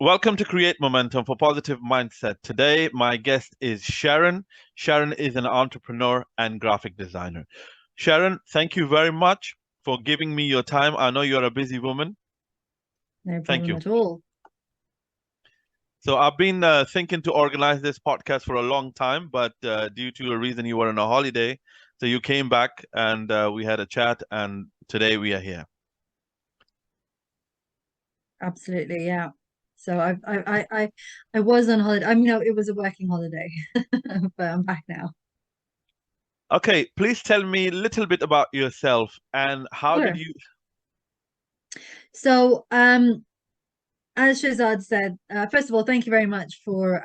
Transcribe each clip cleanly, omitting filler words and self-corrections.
Welcome to Create Momentum for Positive Mindset. Today, my guest is Sharon. Sharon is an entrepreneur and graphic designer. Sharon, thank you very much for giving me your time. I know you're a busy woman. No Thank problem you. at all. So, I've been thinking to organize this podcast for a long time, but due to a reason, you were on a holiday. So, you came back and we had a chat, and today we are here. Absolutely, yeah. So I was on holiday. I mean, no, it was a working holiday, but I'm back now. Okay, please tell me a little bit about yourself and how did Sure. you. So, as Shazad said, first of all, thank you very much for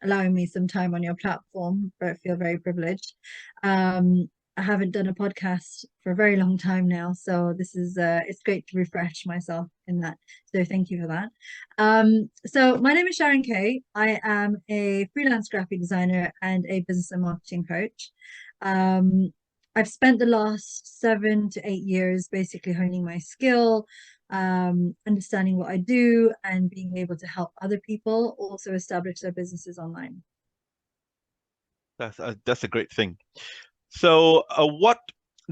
allowing me some time on your platform. I feel very privileged. I haven't done a podcast for a very long time now, so this is it's great to refresh myself in that. So thank you for that. So my name is Sharon Kaye. I am a freelance graphic designer and a business and marketing coach. Um, I've spent the last 7 to 8 years basically honing my skill, understanding what I do, and being able to help other people also establish their businesses online. That's a great thing. So, what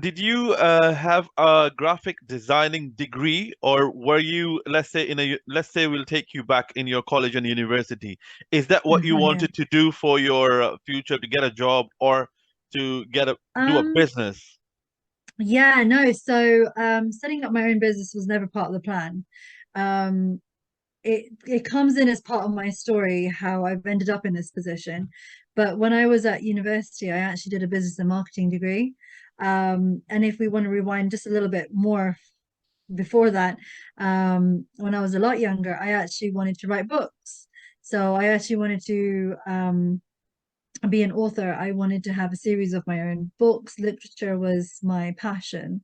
did you have a graphic designing degree, or were you, let's say we'll take you back in your college and university. Is that what you Yeah. wanted to do for your future, to get a job or to do a Um, business? yeah, no. So, setting up my own business was never part of the plan. Um, it comes in as part of my story how I've ended up in this position. But when I was at university, I actually did a business and marketing degree. And if we want to rewind just a little bit more before that, when I was a lot younger, I actually wanted to write books. So I actually wanted to be an author. I wanted to have a series of my own books. Literature was my passion.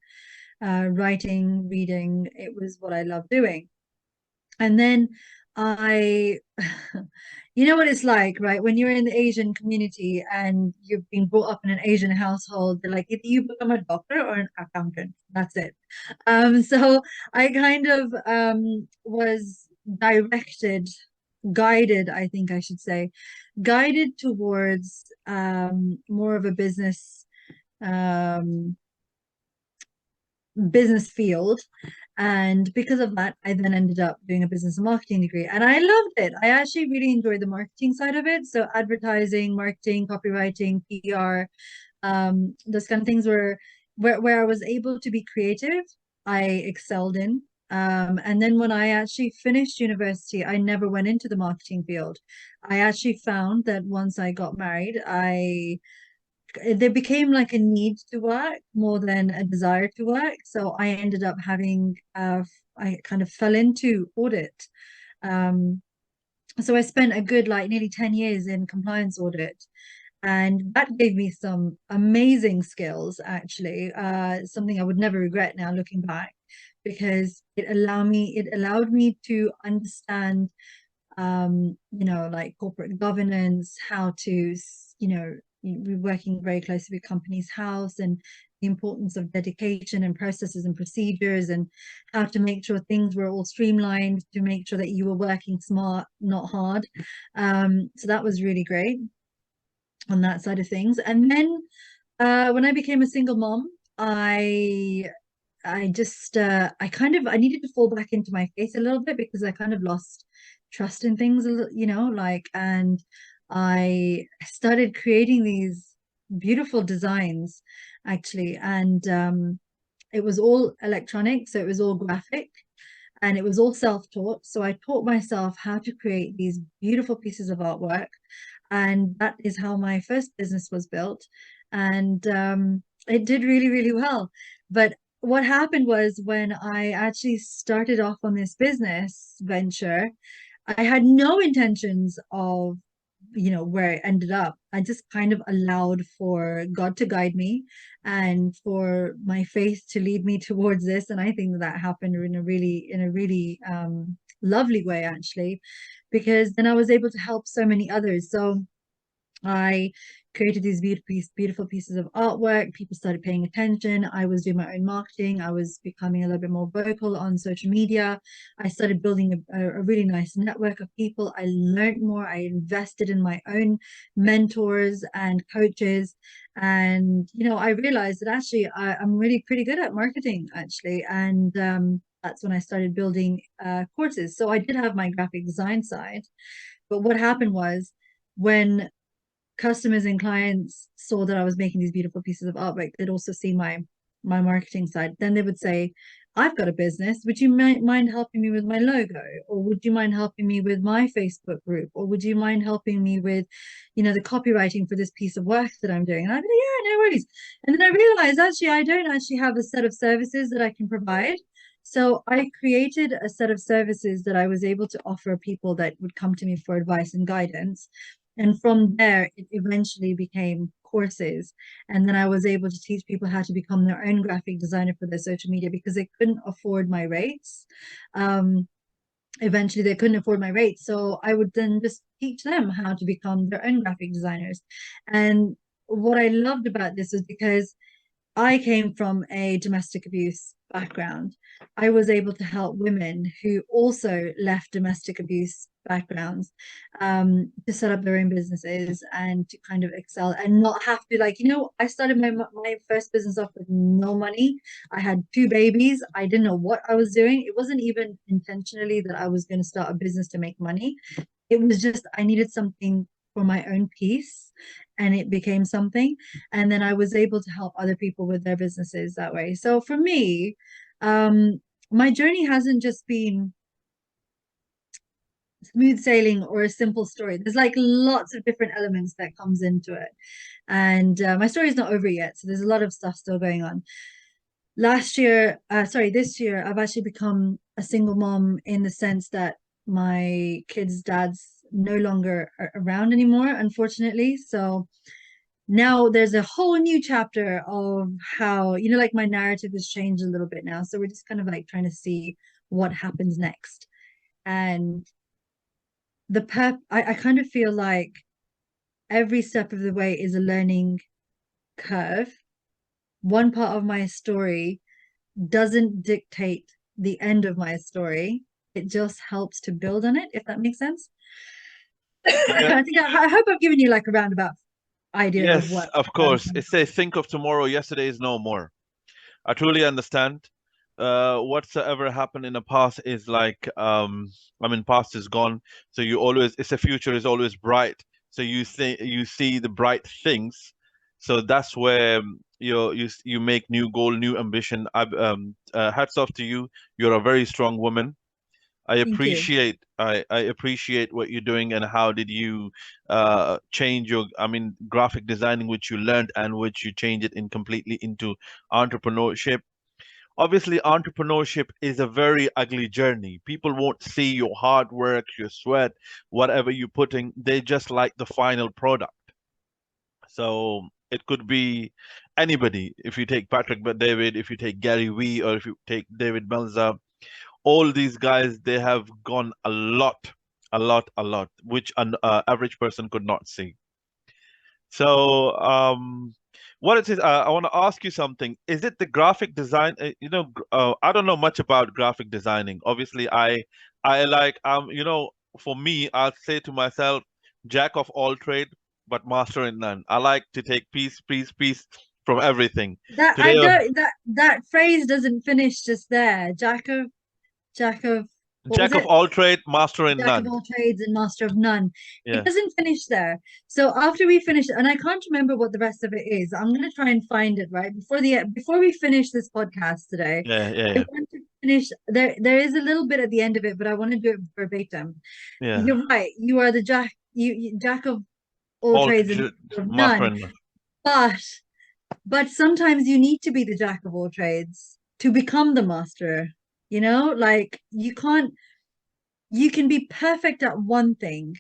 Writing, reading, it was what I loved doing. And then I, you know what it's like, right? When you're in the Asian community and you've been brought up in an Asian household, they're like, either you become a doctor or an accountant. That's it. So I kind of was directed, guided, I think I should say, guided towards more of a um, business field. And because of that, I then ended up doing a business and marketing degree. And I loved it. I actually really enjoyed the marketing side of it. So advertising, marketing, copywriting, PR, those kind of things were where I was able to be creative, I excelled in. And then when I actually finished university, I never went into the marketing field. I actually found that once I got married, I there became like a need to work more than a desire to work. So I ended up having, I kind of fell into audit. Um, so I spent a good like nearly 10 years in compliance audit. And that gave me some amazing skills, actually. Something I would never regret now looking back, because it allowed me to understand like corporate governance, how to, we're working very closely with companies' house and the importance of dedication and processes and procedures and how to make sure things were all streamlined to make sure that you were working smart, not hard. So that was really great on that side of things. And then when I became a single mom, I just I needed to fall back into my faith a little bit because I kind of lost trust in things, like, and I started creating these beautiful designs actually, and it was all electronic, so it was all graphic and it was all self-taught. So I taught myself how to create these beautiful pieces of artwork, and that is how my first business was built. And it did really, really well. But what happened was when I actually started off on this business venture, I had no intentions of, where it ended up. I just kind of allowed for God to guide me and for my faith to lead me towards this. And I think that happened in a really lovely way, actually, because then I was able to help so many others. So I created these beautiful pieces of artwork. People started paying attention. I was doing my own marketing. I was becoming a little bit more vocal on social media. I started building a really nice network of people. I learned more. I invested in my own mentors and coaches. And, I realized that actually I'm really pretty good at marketing, actually. And that's when I started building courses. So I did have my graphic design side. But what happened was when customers and clients saw that I was making these beautiful pieces of artwork, they'd also see my marketing side. Then they would say, I've got a business. Would you mind helping me with my logo? Or would you mind helping me with my Facebook group? Or would you mind helping me with, the copywriting for this piece of work that I'm doing? And I'd be like, yeah, no worries. And then I realized actually I don't actually have a set of services that I can provide. So I created a set of services that I was able to offer people that would come to me for advice and guidance. And from there, it eventually became courses. And then I was able to teach people how to become their own graphic designer for their social media because they couldn't afford my rates. Eventually, they couldn't afford my rates. So I would then just teach them how to become their own graphic designers. And what I loved about this was because I came from a domestic abuse background. I was able to help women who also left domestic abuse backgrounds to set up their own businesses and to kind of excel and not have to I started my first business off with no money. I had two babies. I didn't know what I was doing. It wasn't even intentionally that I was going to start a business to make money. It was just I needed something for my own peace, and it became something. And then I was able to help other people with their businesses that way. So for me, my journey hasn't just been smooth sailing or a simple story. There's like lots of different elements that comes into it. And my story is not over yet. So there's a lot of stuff still going on. This year, I've actually become a single mom in the sense that my kids' dad's no longer around anymore, unfortunately. So now there's a whole new chapter of how, like my narrative has changed a little bit now. So we're just kind of like trying to see what happens next. And I kind of feel like every step of the way is a learning curve. One part of my story doesn't dictate the end of my story. It just helps to build on it, if that makes sense. Yeah. I hope I've given you like a roundabout idea of Yes, what of I'm course. It says, think of tomorrow, yesterday is no more. I truly understand. Whatsoever happened in the past is like, I mean, past is gone. So you always, it's the future is always bright. So you see the bright things. So that's where you make new goal, new ambition. Hats off to you. You're a very strong woman. Thank you. I appreciate what you're doing and how did you change your, I mean, graphic designing, which you learned and which you change it in completely into entrepreneurship. Obviously, entrepreneurship is a very ugly journey. People won't see your hard work, your sweat, whatever you're putting. They just like the final product. So it could be anybody. If you take Patrick but David, if you take Gary Vee, or if you take David Melza, all these guys, they have gone a lot, which an average person could not see. So, what it is, I want to ask you something. Is it the graphic design? I don't know much about graphic designing. Obviously, I like, for me, I'll say to myself, jack of all trade, but master in none. I like to take piece from everything. That I Today, don't that phrase doesn't finish just there. Jack of what was jack of it? all trade, master in Jack of none. all trades and master of none. It Yeah, doesn't finish there. So after we finish, and I can't remember what the rest of it is. I'm gonna try and find it right before we finish this podcast today. I yeah, want to finish there. There is a little bit at the end of it, but I want to do it verbatim. yeah. You're right. You are the jack of all All trades and master of master none. in none. But sometimes you need to be the jack of all trades to become the master. Like you can be perfect at one thing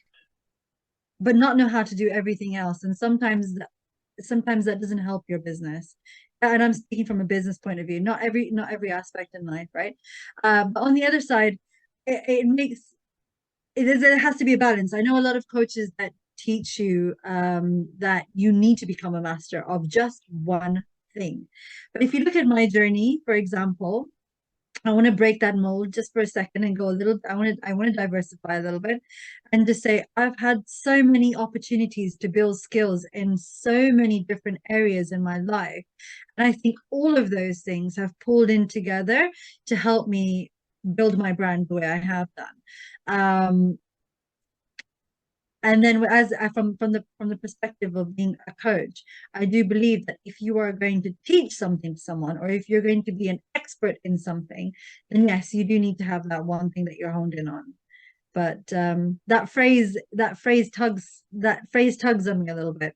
but not know how to do everything else. And sometimes that doesn't help your business. And I'm speaking from a business point of view, not every aspect in life, right? But on the other side, it has to be a balance. I know a lot of coaches that teach you that you need to become a master of just one thing. But if you look at my journey, for example, I want to break that mold just for a second and go a little. I want to diversify a little bit, and just say I've had so many opportunities to build skills in so many different areas in my life, and I think all of those things have pulled in together to help me build my brand the way I have done. And then as from the perspective of being a coach, I do believe that if you are going to teach something to someone, or if you're going to be an expert in something, then yes, you do need to have that one thing that you're honed in on. But that phrase tugs on me a little bit.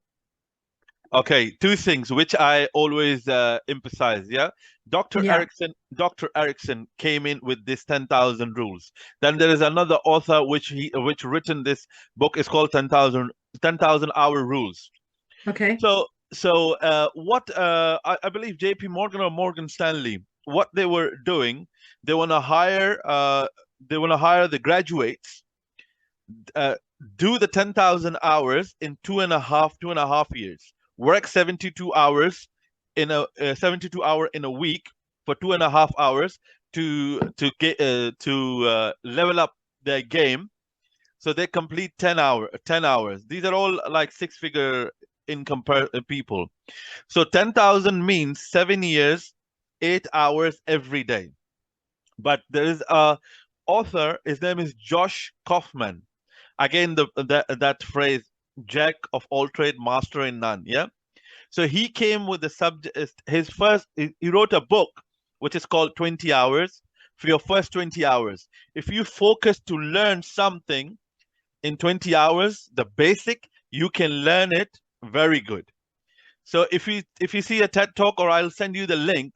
Okay, two things which I always emphasize. Yeah, Yeah. Dr. Erickson came in with this 10,000 rules. Then there is another author which written this book is called 10,000 hour rules. Okay. So what I believe JP Morgan or Morgan Stanley, what they were doing, they want to hire the graduates, uh, do the 10,000 hours in 2.5 years, work 72 hours in a 72 hour in a week for 2.5 hours to level up their game. So they complete 10 hours. These are all like six-figure income people. So 10,000 means 7 years, 8 hours every day. But there is a author, his name is Josh Kaufman. Again, that phrase, jack of all trade, master in none. Yeah. So he came with the subject. His first, he wrote a book which is called 20 Hours for your first 20 hours. If you focus to learn something in 20 hours, the basic, you can learn it very good. So if you see a TED talk, or I'll send you the link.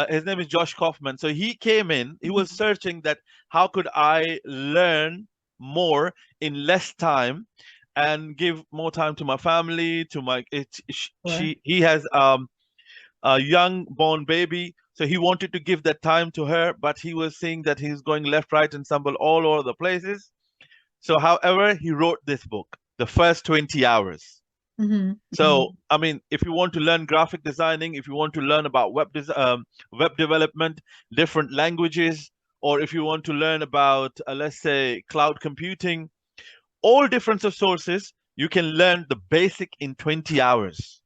His name is Josh Kaufman. So he came in, he was searching that how could I learn more in less time and give more time to my family, to my Sure. he has a young born baby, so he wanted to give that time to her, but he was seeing that he's going left, right, and stumble all over the places. So, however, he wrote this book, The First 20 Hours. Mm-hmm. So, I mean, if you want to learn graphic designing, if you want to learn about web development, different languages, or if you want to learn about, let's say, cloud computing, all different of sources, you can learn the basic in 20 hours.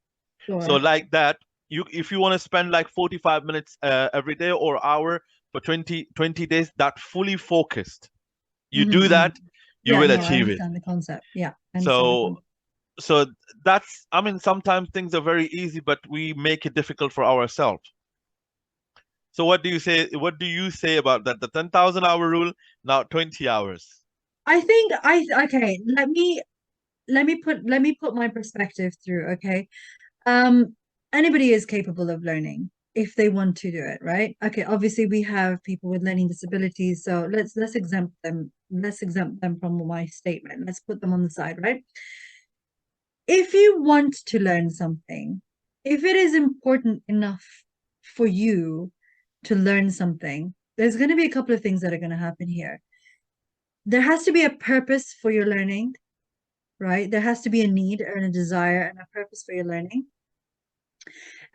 So, Sure. like that, if you want to spend like 45 minutes every day or hour for 20 days, that fully focused, you do Mm-hmm. that, you Yeah, will no, I achieve it. understand the concept. Yeah, I understand the So concept. so that's, I mean, sometimes things are very easy, but we make it difficult for ourselves. So what do you say about that, the 10,000 hour rule, now 20 hours? I think I okay, let me put my perspective through, okay? Um, Anybody is capable of learning if they want to do it, right? Okay, obviously we have people with learning disabilities, so let's exempt them. Let's exempt them from my statement. Let's put them on the side, right? If you want to learn something, if it is important enough for you to learn something, there's going to be a couple of things that are going to happen here. There has to be a purpose for your learning, right? There has to be a need and a desire and a purpose for your learning.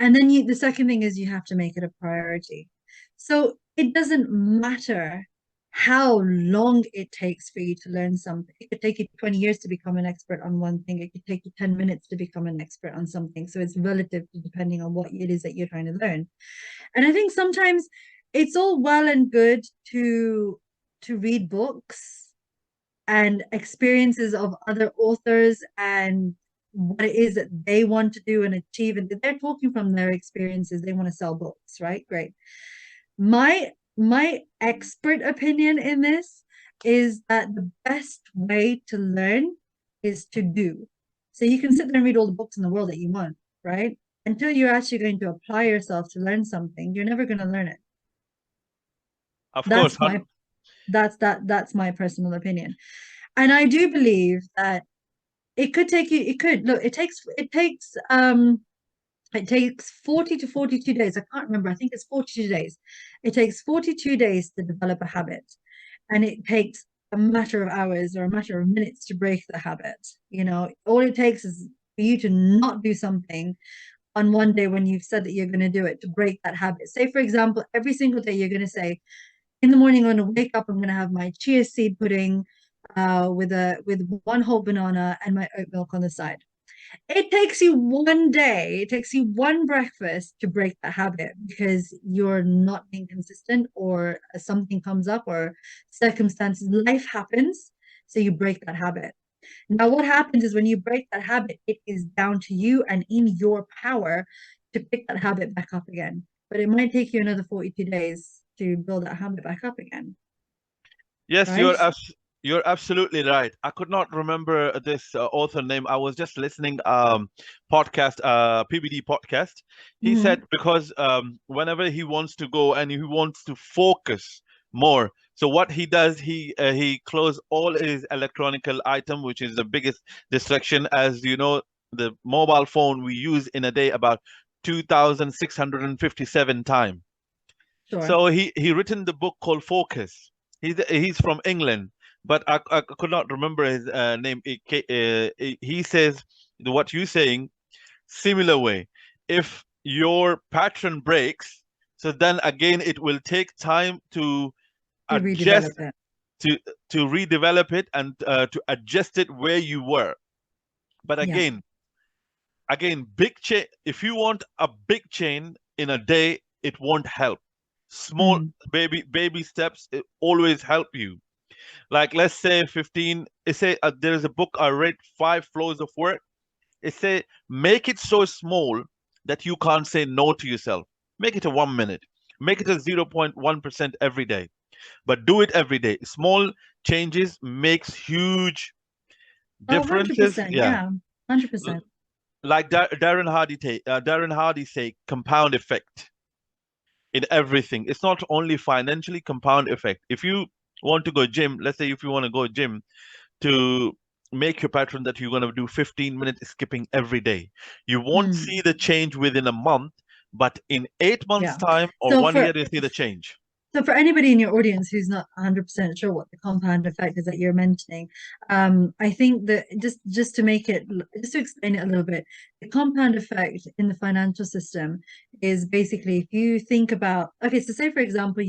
And then the second thing is you have to make it a priority. So it doesn't matter how long it takes for you to learn something. It could take you 20 years to become an expert on one thing. It could take you 10 minutes to become an expert on something. So it's relative depending on what it is that you're trying to learn. And I think sometimes it's all well and good to read books and experiences of other authors and what it is that they want to do and achieve, and they're talking from their experiences. They want to sell books, right? Great. My expert opinion in this is that the best way to learn is to do. So you can sit there and read all the books in the world that you want, right? Until you're actually going to apply yourself to learn something, you're never going to learn it. Of course, That's my that's my personal opinion. And I do believe that it could look, it takes 40 to 42 days. I can't remember. I think it's 42 days. It takes 42 days to develop a habit. And it takes a matter of hours or a matter of minutes to break the habit. All it takes is for you to not do something on one day when you've said that you're going to do it to break that habit. Say, for example, every single day you're going to say, in the morning, I'm going to wake up, I'm going to have my chia seed pudding with one whole banana and my oat milk on the side. It takes you one day, it takes you one breakfast to break that habit because you're not being consistent or something comes up or circumstances, life happens. So you break that habit. Now, what happens is when you break that habit, it is down to you and in your power to pick that habit back up again. But it might take you another 42 days to build that habit back up again, Yes, right? you're absolutely right. I could not remember this author name. I was just listening podcast PBD podcast. He said Hmm. because whenever he wants to go and he wants to focus more, so what he does, he close all his electronical item, which is the biggest distraction. As you know, the mobile phone we use in a day about 2,657 times. Sure. So he written the book called Focus. He's from England, but I could not remember his name. He says what you saying similar way. If your pattern breaks, so then again it will take time to To adjust redevelop it. to redevelop it and to adjust it where you were. But Yeah. again, big change. If you want a big change in a day, it won't help. Small Mm. baby steps always help you. Like let's say 15. It say there's a book I read, Five Flows of Work. It say make it so small that you can't say no to yourself. Make it a 1 minute. Make it a 0.1% every day. But do it every day. Small changes makes huge Oh, differences. 100%. Yeah. Yeah. 100%. Like Darren Hardy say, compound effect in everything. It's not only financially compound effect. If you want to go gym, let's say if you want to go gym to make your pattern that you're going to do 15 minutes skipping every day, you won't Mm. see the change within a month, but in 8 months Yeah. time or So 1 year for you see the change. So for anybody in your audience who's not 100% sure what the compound effect is that you're mentioning, I think that just to make it, just to explain it a little bit, the compound effect in the financial system is basically if you think about, okay, so say for example,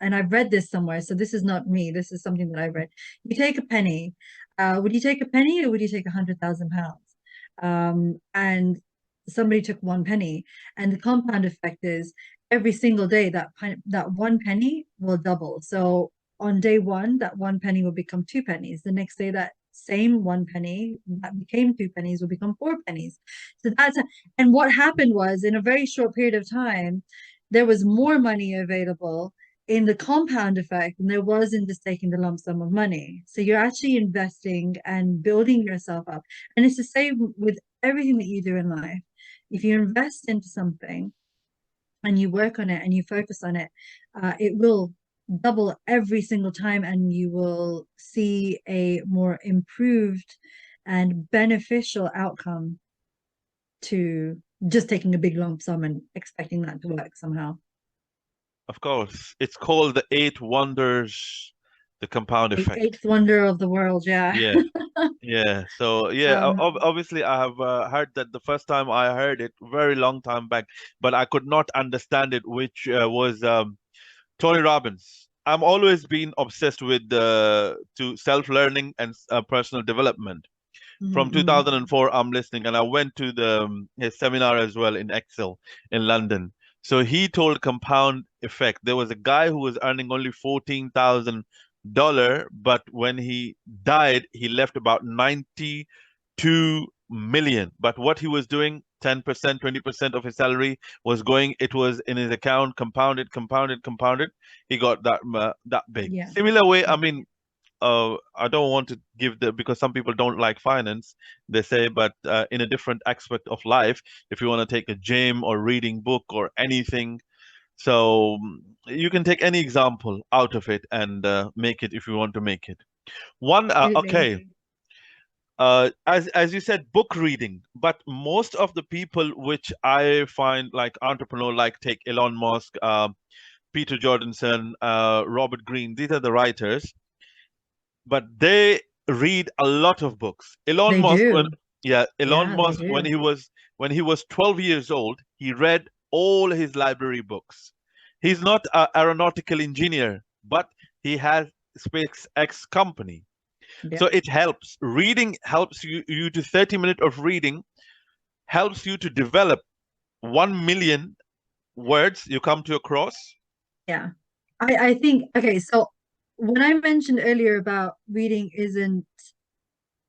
and I've read this somewhere, so this is not me, this is something that I've read. You take a penny, would you take a penny or would you take 100,000 pounds? And somebody took one penny, and the compound effect is every single day that one penny will double. So on day one, that one penny will become two pennies. The next day, that same one penny that became two pennies will become four pennies. So and what happened was in a very short period of time, there was more money available in the compound effect than there was in just taking the lump sum of money. So you're actually investing and building yourself up. And it's the same with everything that you do in life. If you invest into something, and you work on it and you focus on it, it will double every single time, and you will see a more improved and beneficial outcome to just taking a big lump sum and expecting that to work somehow. Of course, it's called the eight wonders, the compound effect. Eighth wonder of the world, yeah. Yeah. Yeah, so yeah, Um, obviously I have heard that the first time I heard it very long time back, but I could not understand it, which was Tony Robbins. I'm always been obsessed with to self-learning and personal development. From mhm. 2004, I'm listening, and I went to the his seminar as well in Excel in London. So he told compound effect. There was a guy who was earning only $14,000, but when he died, he left about 92 million. But what he was doing, 10%, 20% of his salary was going, it was in his account, compounded, compounded, compounded. He got that big. Yeah, Similar way, I yeah, mean, I don't want to give because some people don't like finance. They say, but in a different aspect of life, if you want to take a gym or reading book or anything, so you can take any example out of it and make it if you want to make it. One, absolutely. okay, as you said, book reading, but most of the people which I find like entrepreneur, like take Elon Musk, Peter Jordanson, Robert Greene, these are the writers. but they read a lot of books. They do. Elon Yeah, they Musk, do. when he was 12 years old, he read all his library books. He's not an aeronautical engineer, but he has SpaceX company. Yeah. So it helps. Reading helps you to 30 minutes of reading helps you to develop 1 million words you come to across. Yeah. I think, okay, so when I mentioned earlier about reading isn't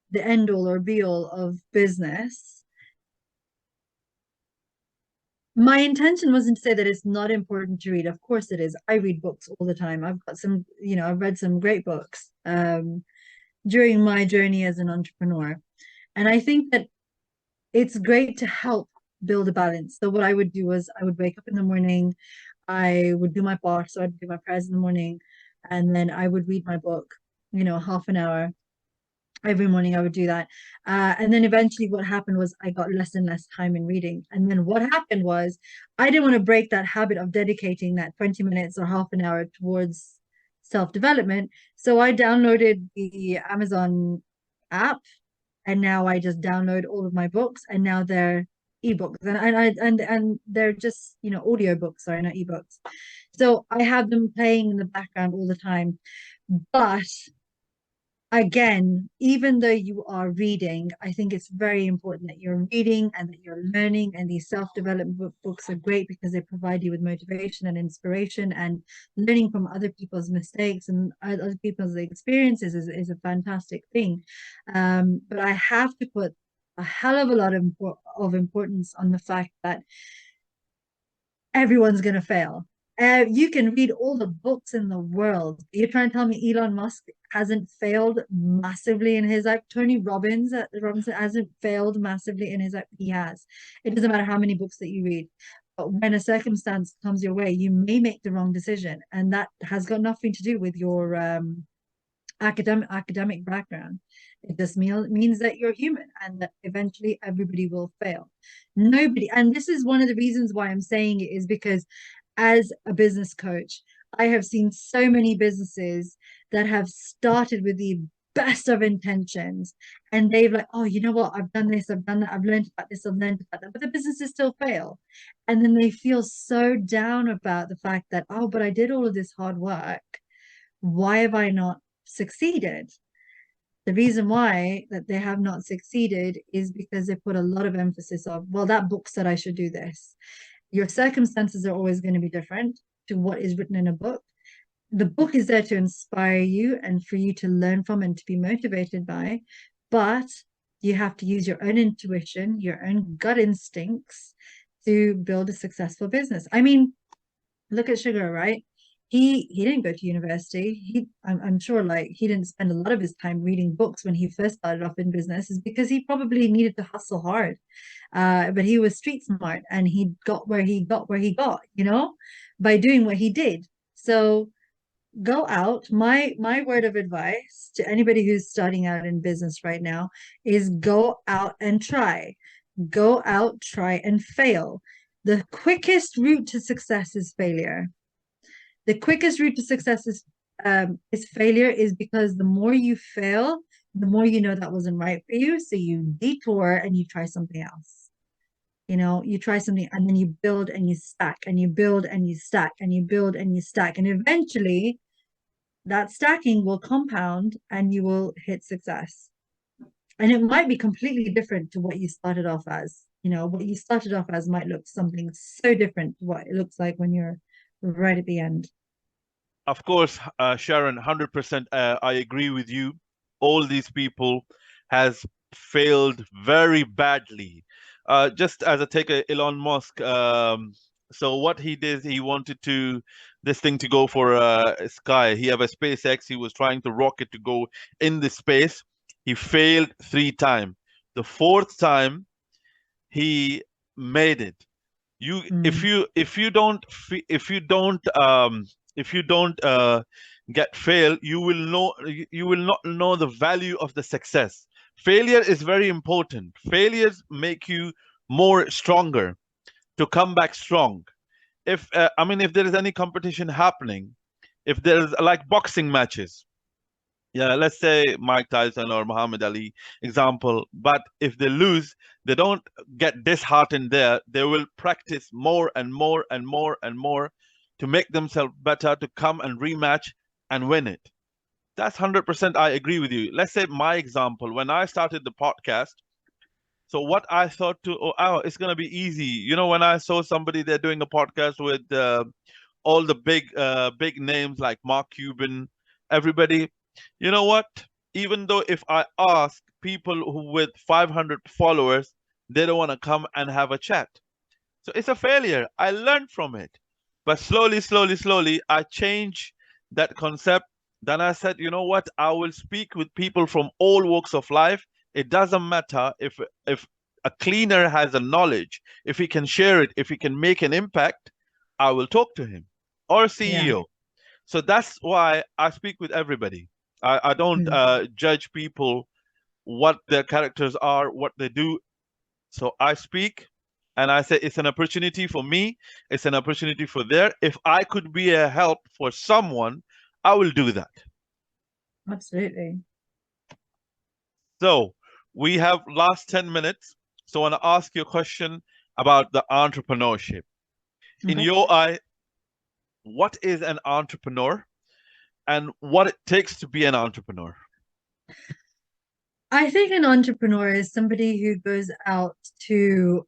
the end all or be all of business, my intention wasn't to say that it's not important to read. Of course it is. I read books all the time. I've got some, I've read some great books during my journey as an entrepreneur. And I think that it's great to help build a balance. So what I would do was I would wake up in the morning, I would do my part, so I'd do my prayers in the morning, and then I would read my book, half an hour every morning. I would do that. And then eventually what happened was I got less and less time in reading. And then what happened was I didn't want to break that habit of dedicating that 20 minutes or half an hour towards self-development. So I downloaded the Amazon app, and now I just download all of my books, and now they're ebooks, and they're just audio books, sorry, not ebooks. So I have them playing in the background all the time. But again, even though you are reading, I think it's very important that you're reading and that you're learning. And these self-development books are great because they provide you with motivation and inspiration, and learning from other people's mistakes and other people's experiences is a fantastic thing. But I have to put a hell of a lot of importance on the fact that everyone's going to fail. You can read all the books in the world. You're trying to tell me Elon Musk hasn't failed massively in his life? Tony Robinson hasn't failed massively in his life? He has. It doesn't matter how many books that you read. But when a circumstance comes your way, you may make the wrong decision. And that has got nothing to do with your academic background. It just means that you're human and that eventually everybody will fail. Nobody, and this is one of the reasons why I'm saying it, is because as a business coach, I have seen so many businesses that have started with the best of intentions, and they've like, oh, you know what, I've done this, I've done that, I've learned about this, I've learned about that, but the businesses still fail. And then they feel so down about the fact that, oh, but I did all of this hard work, why have I not succeeded? The reason why that they have not succeeded is because they put a lot of emphasis on, well, that book said I should do this. Your circumstances are always going to be different to what is written in a book. The book is there to inspire you and for you to learn from and to be motivated by, but you have to use your own intuition, your own gut instincts to build a successful business. I mean, look at Sugar, right? He didn't go to university. I'm sure like he didn't spend a lot of his time reading books when he first started off in business, is because he probably needed to hustle hard. But he was street smart and he got where he got, by doing what he did. So go out. My word of advice to anybody who's starting out in business right now is go out and try. Go out, try and fail. The quickest route to success is failure. The quickest route to success is failure, is because the more you fail, the more you know that wasn't right for you. So you detour and you try something else. You try something, and then you build and you stack and you build and you stack and you build and you stack. And eventually that stacking will compound and you will hit success. And it might be completely different to what you started off as. What you started off as might look something so different to what it looks like when you're right at the end. Of course, Sharon, 100%, I agree with you. All these people has failed very badly. Just as a take, Elon Musk. So what he did, he wanted this thing to go for sky. He have a SpaceX. He was trying to rocket to go in the space. He failed 3 times. The fourth time, he made it. You if Mm. you if you don't if you don't get fail, you will not know the value of the success. Failure is very important. Failures make you more stronger to come back strong. If I mean, if there is any competition happening, if there's like boxing matches, Yeah, let's say Mike Tyson or Muhammad Ali example. But if they lose, they don't get disheartened there. They will practice more and more and more and more to make themselves better to come and rematch and win it. That's 100% I agree with you. Let's say my example, when I started the podcast, so what I thought to, oh, it's gonna be easy. You know, when I saw somebody there doing a podcast with all the big names like Mark Cuban, everybody, you know what? Even though if I ask people who with 500 followers, they don't want to come and have a chat. So it's a failure. I learned from it. But slowly, slowly, slowly, I changed that concept. Then I said, you know what? I will speak with people from all walks of life. It doesn't matter if a cleaner has a knowledge, if he can share it, if he can make an impact, I will talk to him or Yeah. CEO. So that's why I speak with everybody. I don't Mm. judge people what their characters are, what they do. So I speak and I say it's an opportunity for me, it's an opportunity for there. If I could be a help for someone, I will do that. Absolutely. So we have last 10 minutes. So I want to ask you a question about the entrepreneurship. In Okay. your eye, what is an entrepreneur and what it takes to be an entrepreneur? I think an entrepreneur is somebody who goes out to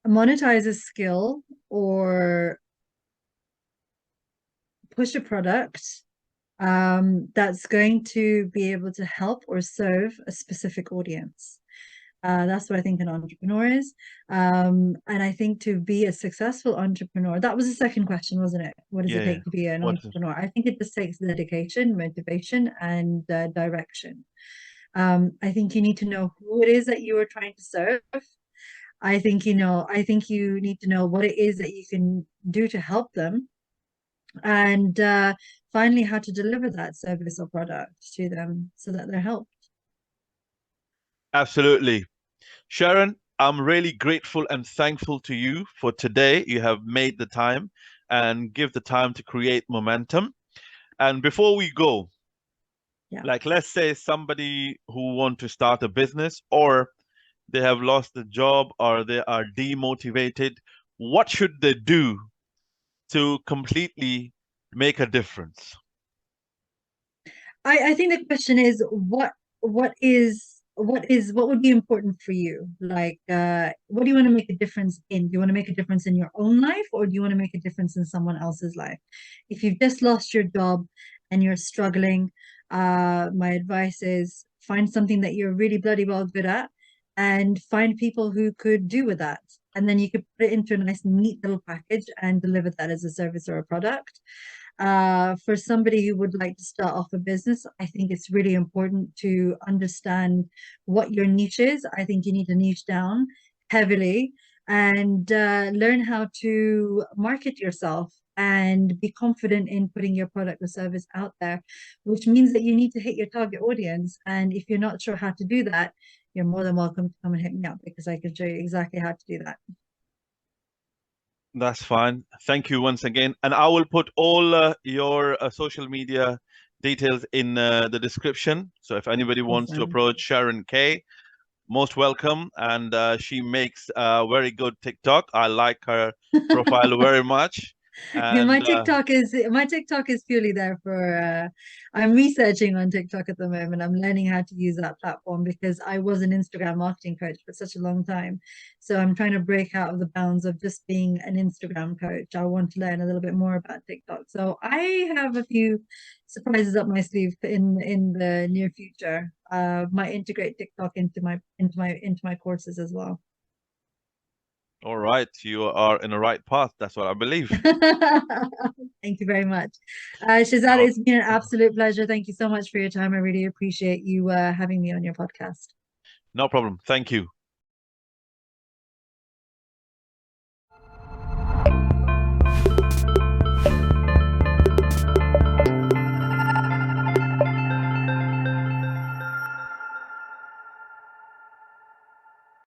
monetize a skill or push a product that's going to be able to help or serve a specific audience. That's what I think an entrepreneur is. And I think to be a successful entrepreneur, that was the second question, wasn't it? What does it Yeah. take to be an What is entrepreneur? I think it just takes dedication, motivation, and direction. I think you need to know who it is that you are trying to serve. I think you need to know what it is that you can do to help them, and finally how to deliver that service or product to them so that they're helped. absolutely. Sharon, I'm really grateful and thankful to you for today. You have made the time and give the time to create momentum. And before we go, Yeah. like let's say somebody who want to start a business or they have lost a job or they are demotivated, what should they do to completely make a difference? I think the question is what would be important for you? Like what do you want to make a difference in? Do you want to make a difference in your own life or do you want to make a difference in someone else's life? If you've just lost your job and you're struggling, my advice is find something that you're really bloody well good at and find people who could do with that. And then you could put it into a nice neat little package and deliver that as a service or a product. For somebody who would like to start off a business, I think it's really important to understand what your niche is. I think you need to niche down heavily and learn how to market yourself and be confident in putting your product or service out there, which means that you need to hit your target audience. And if you're not sure how to do that, you're more than welcome to come and hit me up because I can show you exactly how to do that. That's fine. Thank you once again. And I will put all your social media details in the description. So if anybody wants to Awesome. approach Sharon Kaye, most welcome. And she makes very good TikTok. I like her profile very much. Yeah, And my TikTok is purely there for I'm researching on TikTok at the moment. I'm learning how to use that platform because I was an Instagram marketing coach for such a long time. So I'm trying to break out of the bounds of just being an Instagram coach. I want to learn a little bit more about TikTok. So I have a few surprises up my sleeve in the near future. Might integrate TikTok into my courses as well. all right, you are in the right path. That's what I believe. Thank you very much. Shazad, Oh, it's been an absolute pleasure. Thank you so much for your time. I really appreciate you having me on your podcast. no problem. Thank you.